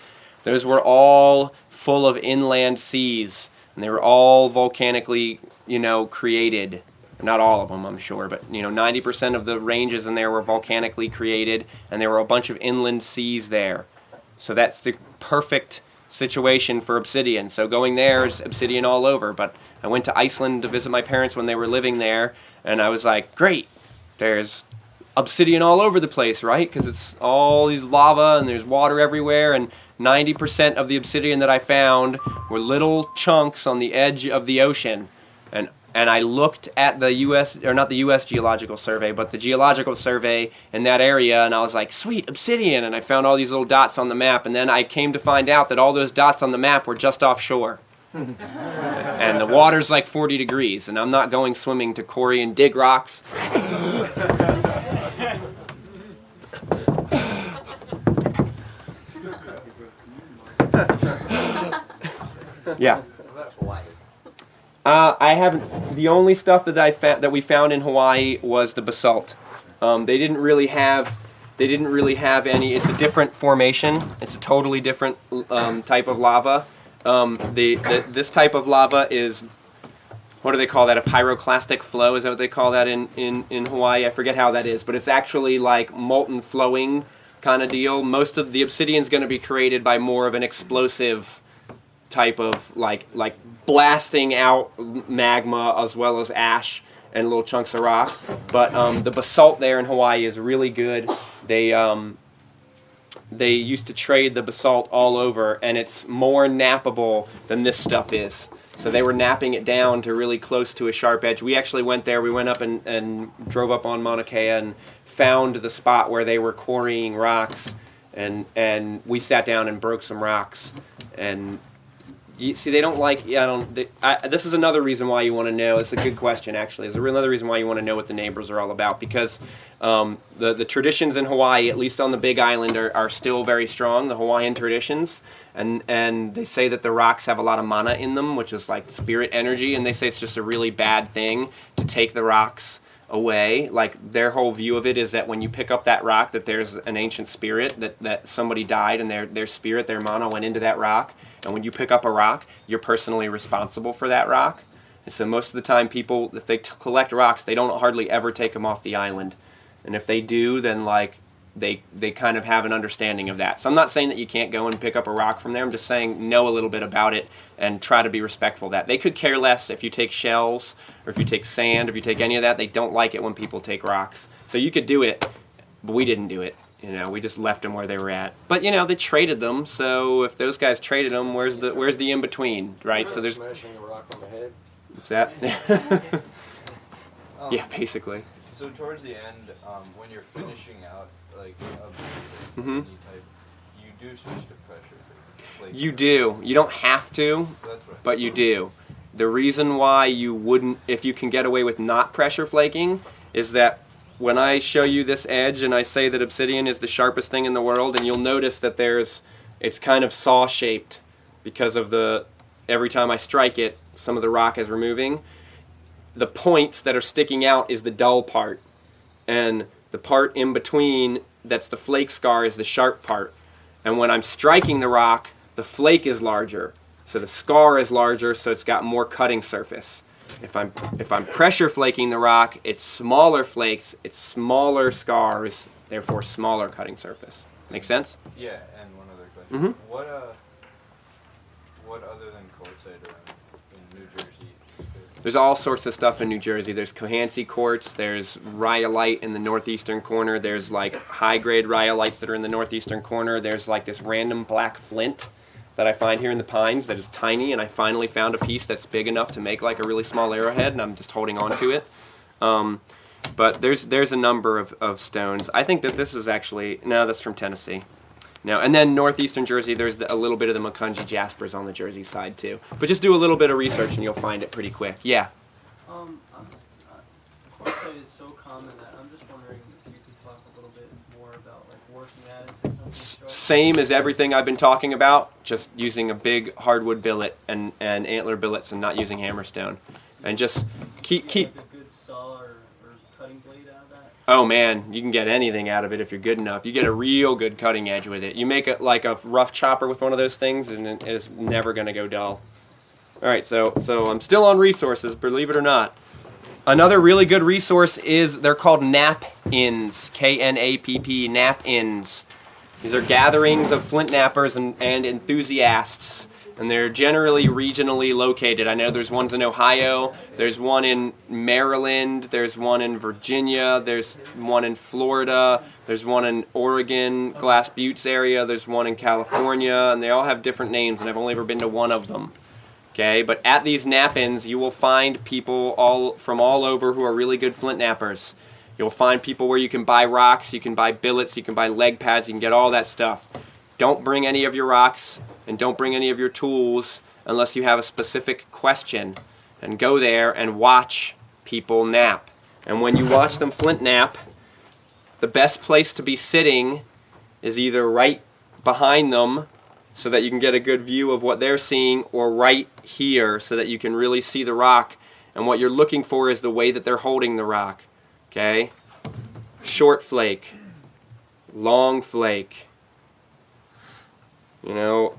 Those were all full of inland seas, and they were all volcanically, you know, created. Not all of them, I'm sure, but, you know, 90% of the ranges in there were volcanically created, and there were a bunch of inland seas there. So that's the perfect situation for obsidian. So going there is obsidian all over. But I went to Iceland to visit my parents when they were living there, and I was like, great, there's obsidian all over the place, right? Because it's all these lava, and there's water everywhere, and 90% of the obsidian that I found were little chunks on the edge of the ocean. And I looked at the U.S., or not the U.S. Geological Survey, but the Geological Survey in that area, and I was like, sweet, obsidian, and I found all these little dots on the map, and then I came to find out that all those dots on the map were just offshore. And the water's like 40 degrees, and I'm not going swimming to quarry and dig rocks. Yeah. I haven't. The only stuff that we found in Hawaii was the basalt. They didn't really have any. It's a different formation. It's a totally different type of lava. This type of lava is, what do they call that? A pyroclastic flow? Is that what they call that in Hawaii? I forget how that is, but it's actually like molten flowing kind of deal. Most of the obsidian is going to be created by more of an explosive type of like blasting out magma as well as ash and little chunks of rock. But the basalt there in Hawaii is really good. They used to trade the basalt all over, and it's more nappable than this stuff is. So they were napping it down to really close to a sharp edge. We actually went there. We went up and drove up on Mauna Kea and found the spot where they were quarrying rocks, and we sat down and broke some rocks. And you see, they don't like. This is another reason why you want to know. It's a good question, actually. It's another reason why you want to know what the neighbors are all about, because the traditions in Hawaii, at least on the Big Island, are still very strong. The Hawaiian traditions, and they say that the rocks have a lot of mana in them, which is like spirit energy, and they say it's just a really bad thing to take the rocks away. Like, their whole view of it is that when you pick up that rock, that there's an ancient spirit, that somebody died and their spirit, their mana went into that rock. And when you pick up a rock, you're personally responsible for that rock. And so most of the time people, if they collect rocks, they don't hardly ever take them off the island. And if they do, then like they kind of have an understanding of that. So I'm not saying that you can't go and pick up a rock from there. I'm just saying know a little bit about it and try to be respectful of that. They could care less if you take shells or if you take sand, or if you take any of that. They don't like it when people take rocks. So you could do it, but we didn't do it. You know, we just left them where they were at. But you know, they traded them. So if those guys traded them, where's the in between, right? So there's
smashing a rock on the head.
What's that? Yeah, basically.
So towards the end, when you're finishing out like a
Mm-hmm.
any type, you do switch to pressure flake.
You do. You don't have to,
That's right.
but you do. The reason why you wouldn't, if you can get away with not pressure flaking, is that when I show you this edge and I say that obsidian is the sharpest thing in the world, and you'll notice that it's kind of saw-shaped because of every time I strike it, some of the rock is removing. The points that are sticking out is the dull part, and the part in between that's the flake scar is the sharp part. And when I'm striking the rock, the flake is larger, so the scar is larger, so it's got more cutting surface. If I'm pressure flaking the rock, it's smaller flakes, it's smaller scars, therefore smaller cutting surface. Make sense?
Yeah, and one other question.
Mm-hmm.
What other than quartzite in New Jersey is good?
There's all sorts of stuff in New Jersey. There's Cohansey quartz, there's rhyolite in the northeastern corner, there's like high-grade rhyolites that are in the northeastern corner, there's like this random black flint that I find here in the pines that is tiny, and I finally found a piece that's big enough to make like a really small arrowhead, and I'm just holding on to it. But there's a number of stones. I think that this is actually, no, that's from Tennessee. No, and then northeastern Jersey, there's a little bit of the Makunji jaspers on the Jersey side too. But just do a little bit of research and you'll find it pretty quick. Yeah.
Quartzite is so common that I'm just wondering if you could talk a little bit more about like working at it to something.
Same as everything I've been talking about, just using a big hardwood billet and antler billets and not using hammerstone. And just keep
like a good saw or cutting blade out of that?
Oh man, you can get anything out of it if you're good enough. You get a real good cutting edge with it. You make it like a rough chopper with one of those things and it is never going to go dull. Alright, so I'm still on resources, believe it or not. Another really good resource is, they're called knap-ins, K-N-A-P-P, knap-ins. These are gatherings of flint knappers and enthusiasts, and they're generally regionally located. I know there's ones in Ohio, there's one in Maryland, there's one in Virginia, there's one in Florida, there's one in Oregon, Glass Buttes area, there's one in California, and they all have different names, and I've only ever been to one of them. Okay, but at these knap-ins, you will find people from all over who are really good flint knappers. You'll find people where you can buy rocks, you can buy billets, you can buy leg pads, you can get all that stuff. Don't bring any of your rocks and don't bring any of your tools unless you have a specific question. And go there and watch people knap. And when you watch them flint knap, the best place to be sitting is either right behind them so that you can get a good view of what they're seeing, or right here so that you can really see the rock. And what you're looking for is the way that they're holding the rock. Okay? Short flake, long flake. You know,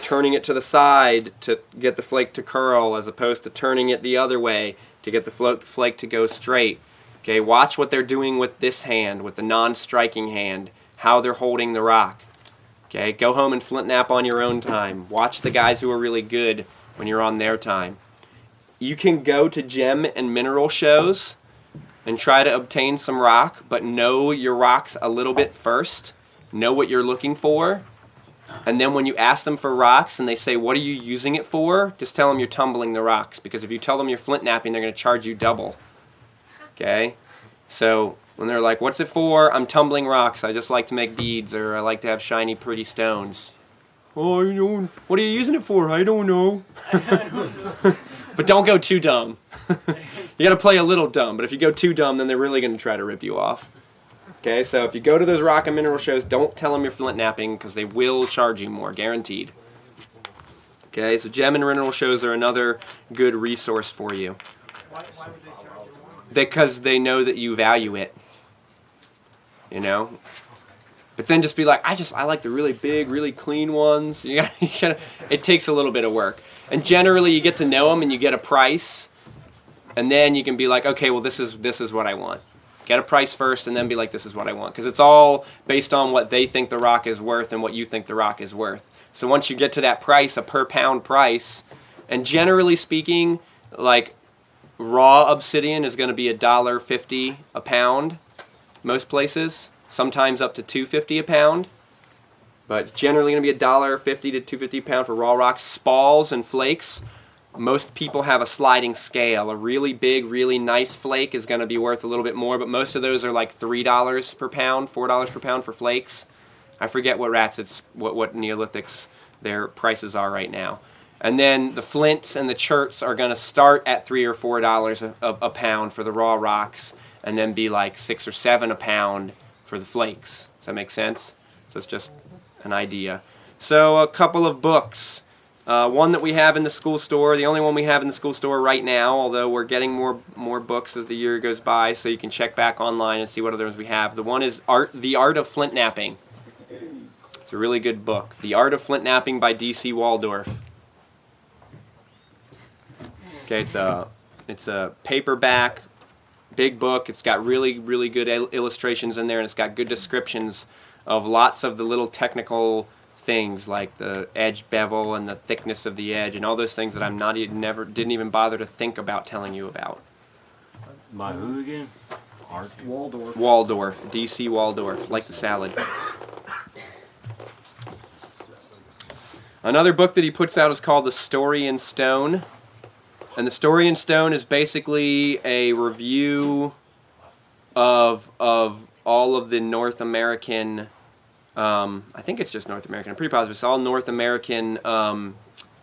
turning it to the side to get the flake to curl as opposed to turning it the other way to get the flake to go straight. Okay, watch what they're doing with this hand, with the non-striking hand, how they're holding the rock. Okay, go home and flint knap on your own time. Watch the guys who are really good when you're on their time. You can go to gem and mineral shows and try to obtain some rock, but know your rocks a little bit first. Know what you're looking for. And then when you ask them for rocks and they say, what are you using it for? Just tell them you're tumbling the rocks. Because if you tell them you're flint knapping, they're going to charge you double. Okay? So when they're like, what's it for? I'm tumbling rocks. I just like to make beads, or I like to have shiny, pretty stones. Oh, you know, what are you using it for? I don't know. But don't go too dumb. You got to play a little dumb, but if you go too dumb, then they're really going to try to rip you off. Okay, so if you go to those rock and mineral shows, don't tell them you're flint knapping, because they will charge you more, guaranteed. Okay, so gem and mineral shows are another good resource for you.
Why would they charge you more?
Because they know that you value it. You know? But then just be like, I like the really big, really clean ones. You gotta, it takes a little bit of work. And generally you get to know them and you get a price. And then you can be like, okay, well this is what I want. Get a price first and then be like, this is what I want. Because it's all based on what they think the rock is worth and what you think the rock is worth. So once you get to that price, a per pound price, and generally speaking, like raw obsidian is going to be $1.50 a pound, most places. Sometimes up to $2.50 a pound. But it's generally going to be $1.50 to $2.50 a pound for raw rocks. Spalls and flakes, most people have a sliding scale. A really big, really nice flake is going to be worth a little bit more, but most of those are like $3 per pound, $4 per pound for flakes. I forget what what Neolithics their prices are right now. And then the flints and the cherts are going to start at $3 or $4 a pound for the raw rocks. and then be like 6 or 7 a pound for the flakes. Does that make sense? So it's just an idea. So a couple of books. One that we have in the school store, the only one we have in the school store right now, although we're getting more books as the year goes by, so you can check back online and see what others we have. The one is The Art of Flint Knapping. It's a really good book. The Art of Flint Knapping by D.C. Waldorf. Okay, it's a paperback, big book. It's got really, really good illustrations in there, and it's got good descriptions of lots of the little technical things like the edge bevel and the thickness of the edge and all those things that I'm didn't even bother to think about telling you about.
By who again? Art
Waldorf.
Waldorf, D.C. Waldorf, like the salad. Another book that he puts out is called The Story in Stone. And The Story in Stone is basically a review of all of the North American, I think it's just North American, I'm pretty positive it's all North American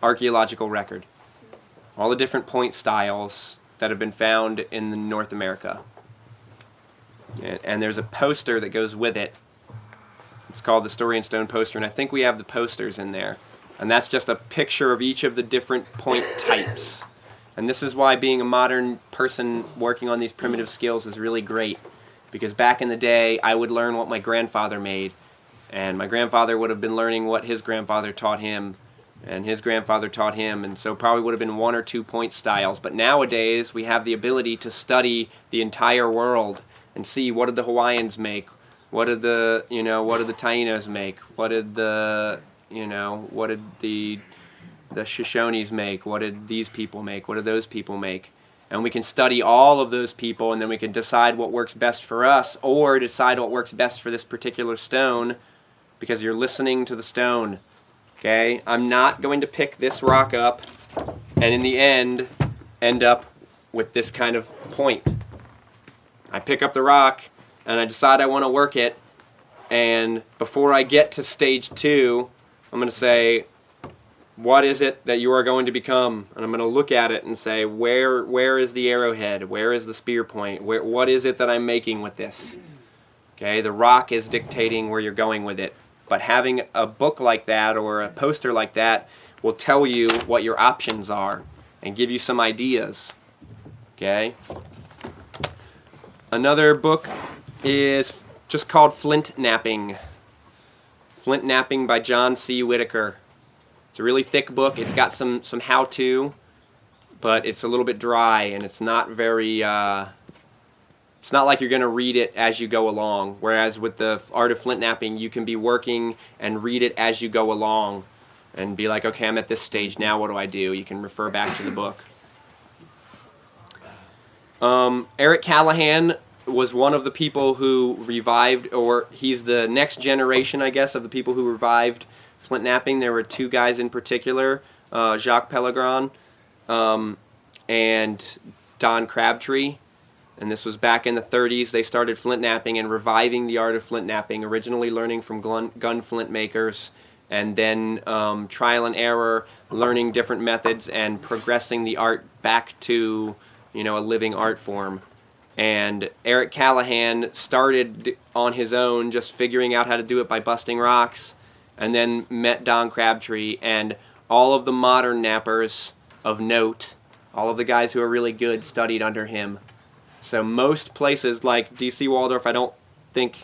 archaeological record. All the different point styles that have been found in North America. And there's a poster that goes with it. It's called the Story in Stone poster, and I think we have the posters in there. And that's just a picture of each of the different point types. And this is why being a modern person working on these primitive skills is really great. Because back in the day, I would learn what my grandfather made. And my grandfather would have been learning what his grandfather taught him. And his grandfather taught him. And so probably would have been 1 or 2 point styles. But nowadays, we have the ability to study the entire world and see what did the Hawaiians make? What did the Tainos make? What did the Shoshones make? What did these people make? What did those people make? And we can study all of those people, and then we can decide what works best for us, or decide what works best for this particular stone, because you're listening to the stone. Okay? I'm not going to pick this rock up, and in the end up with this kind of point. I pick up the rock, and I decide I want to work it, and before I get to stage 2, I'm going to say, what is it that you are going to become? And I'm going to look at it and say, where is the arrowhead? Where is the spear point? What is it that I'm making with this? Okay, the rock is dictating where you're going with it. But having a book like that or a poster like that will tell you what your options are and give you some ideas. Okay? Another book is just called Flint Knapping. Flint Knapping by John C. Whitaker. It's a really thick book. It's got some how-to, but it's a little bit dry, and it's not very, it's not like you're going to read it as you go along, whereas with the Art of Flint Knapping, you can be working and read it as you go along and be like, okay, I'm at this stage now, what do I do? You can refer back to the book. Eric Callahan was one of the people who revived, or he's the next generation, I guess, of the people who revived Flint Knapping. There were 2 guys in particular, Jacques Pellegrin and Don Crabtree. And this was back in the 30s. They started Flint Knapping and reviving the art of Flint Knapping, originally learning from gun flint makers, and then trial and error, learning different methods and progressing the art back to, a living art form. And Eric Callahan started on his own, just figuring out how to do it by busting rocks, and then met Don Crabtree, and all of the modern knappers of note, all of the guys who are really good, studied under him. So most places like D.C. Waldorf, I don't think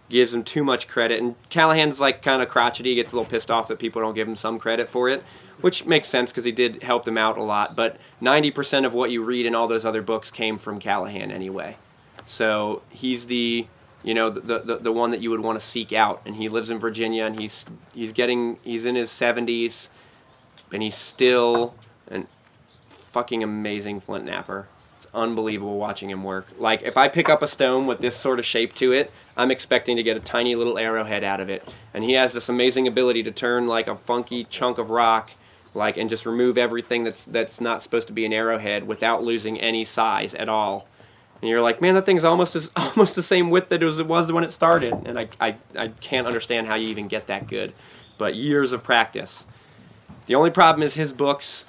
gives him too much credit, and Callahan's like kind of crotchety, gets a little pissed off that people don't give him some credit for it, which makes sense because he did help them out a lot, but 90% of what you read in all those other books came from Callahan anyway. So he's the one that you would want to seek out, and he lives in Virginia, and he's in his 70s, and he's still a fucking amazing flint napper. It's unbelievable watching him work. Like, if I pick up a stone with this sort of shape to it, I'm expecting to get a tiny little arrowhead out of it. And he has this amazing ability to turn like a funky chunk of rock, and just remove everything that's not supposed to be an arrowhead without losing any size at all. And you're like, man, that thing's almost the same width that it was when it started. And I can't understand how you even get that good. But years of practice. The only problem is his books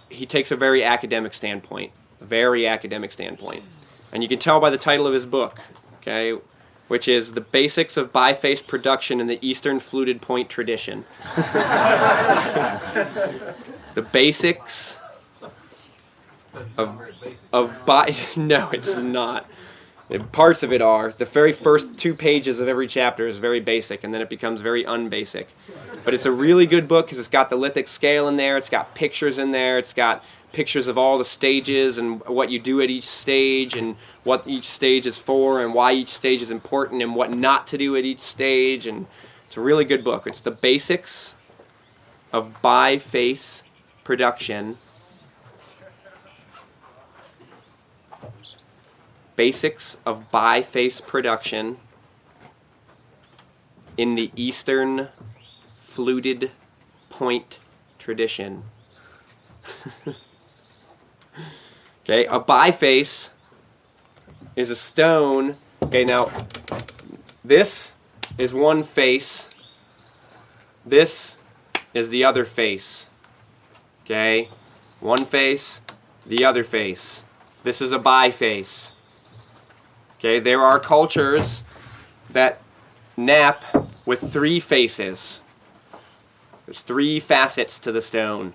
he takes a very academic standpoint. and you can tell by the title of his book, okay, which is The Basics of Biface Production in the Eastern Fluted Point Tradition. The basics of no, it's not. Parts of it are. The very first 2 pages of every chapter is very basic, and then it becomes very unbasic. But it's a really good book because it's got the lithic scale in there, it's got pictures in there, it's got pictures of all the stages and what you do at each stage and what each stage is for and why each stage is important and what not to do at each stage. And it's a really good book. It's The Basics of Biface Production. Basics of Biface Production in the Eastern Fluted Point Tradition. Okay, a biface is a stone. Okay, now this is one face. This is the other face. Okay, one face, the other face. This is a biface. Okay, there are cultures that nap with 3 faces. There's 3 facets to the stone.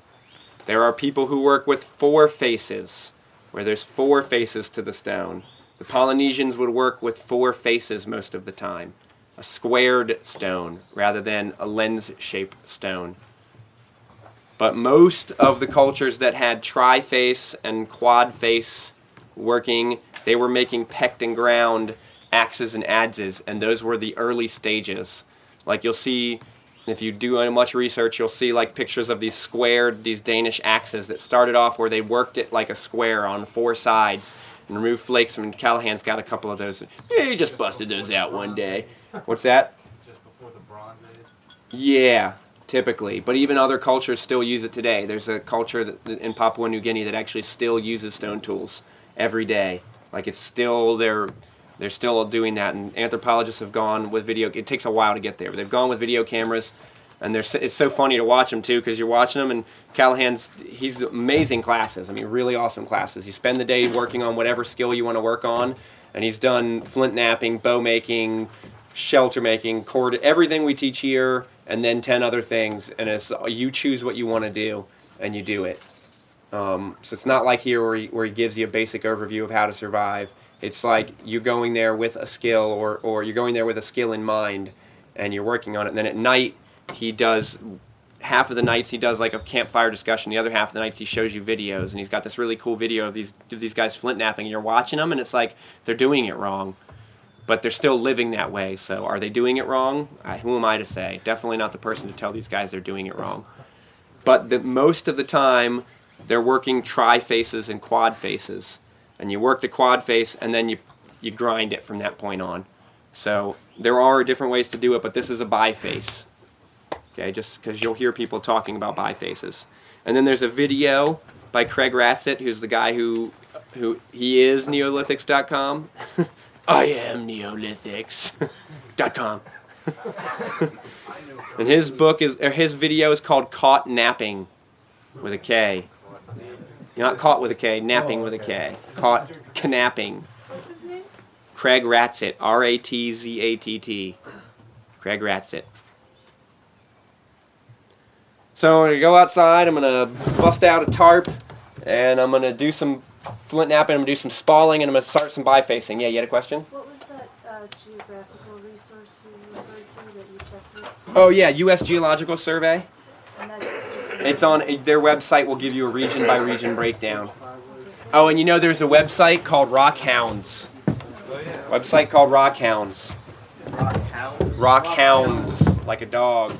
There are people who work with 4 faces, where there's 4 faces to the stone. The Polynesians would work with 4 faces most of the time. A squared stone rather than a lens-shaped stone. But most of the cultures that had tri-face and quad-face working, they were making pecked and ground axes and adzes, and those were the early stages. Like you'll see, if you do much research, you'll see like pictures of these Danish axes that started off where they worked it like a square on 4 sides and removed flakes. And Callahan's got a couple of those. He just busted those out one day. What's that?
Just before the Bronze Age?
Yeah, typically. But even other cultures still use it today. There's a culture in Papua New Guinea that actually still uses stone tools every day. Like it's still they're still doing that, and anthropologists have gone with video. It takes a while to get there, but they've gone with video cameras, and it's so funny to watch them too, because you're watching them, and he's amazing classes. I mean, really awesome classes. You spend the day working on whatever skill you want to work on, and he's done flint knapping, bow making, shelter making, cord, everything we teach here, and then 10 other things, and you choose what you want to do, and you do it. So it's not like here where he gives you a basic overview of how to survive. It's like you're going there with a skill, or you're going there with a skill in mind, and you're working on it. And then at night, half of the nights he does like a campfire discussion. The other half of the nights he shows you videos, and he's got this really cool video of these guys flint knapping. And you're watching them, and it's like they're doing it wrong, but they're still living that way. So are they doing it wrong? Who am I to say? Definitely not the person to tell these guys they're doing it wrong. But most of the time, they're working tri-faces and quad faces. And you work the quad face, and then you grind it from that point on. So there are different ways to do it, but this is a biface. Okay, just because you'll hear people talking about bifaces. And then there's a video by Craig Ratzett, who's the guy who he is Neolithics.com. I am Neolithics.com. And his video is called Caught Napping with a K. Not caught with a K, napping with a K. Caught knapping.
What's his name?
Craig Ratzett. R-A-T-Z-A-T-T. Craig Ratzett. So I'm going to go outside, I'm going to bust out a tarp, and I'm going to do some flint knapping, I'm going to do some spalling, and I'm going to start some bifacing. Yeah, you had a question?
What was that geographical resource you referred to that you checked with?
Oh yeah, U.S. Geological Survey.
And that's just
It's on their website. Will give you a region by region breakdown. Oh, and there's a website called Rockhounds. Website called Rockhounds.
Rock hound?
Rockhounds, like a dog.